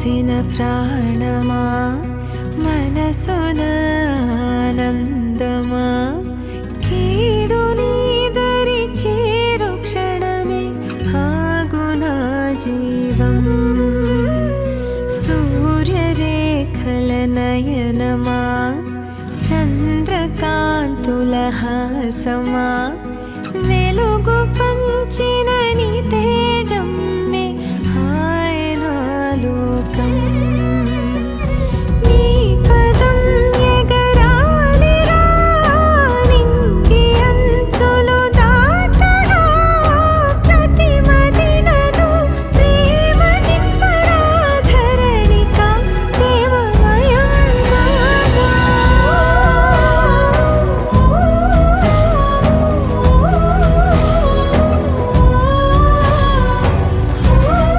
పోసిన ప్రాణమా మనసున ఆనందమా కీడు నీదరి చేరు క్షణమే ఆగునా జీవం సూర్యరేఖల నయనమా చంద్రకాంతుల హాసమా వెలుగు పంచిన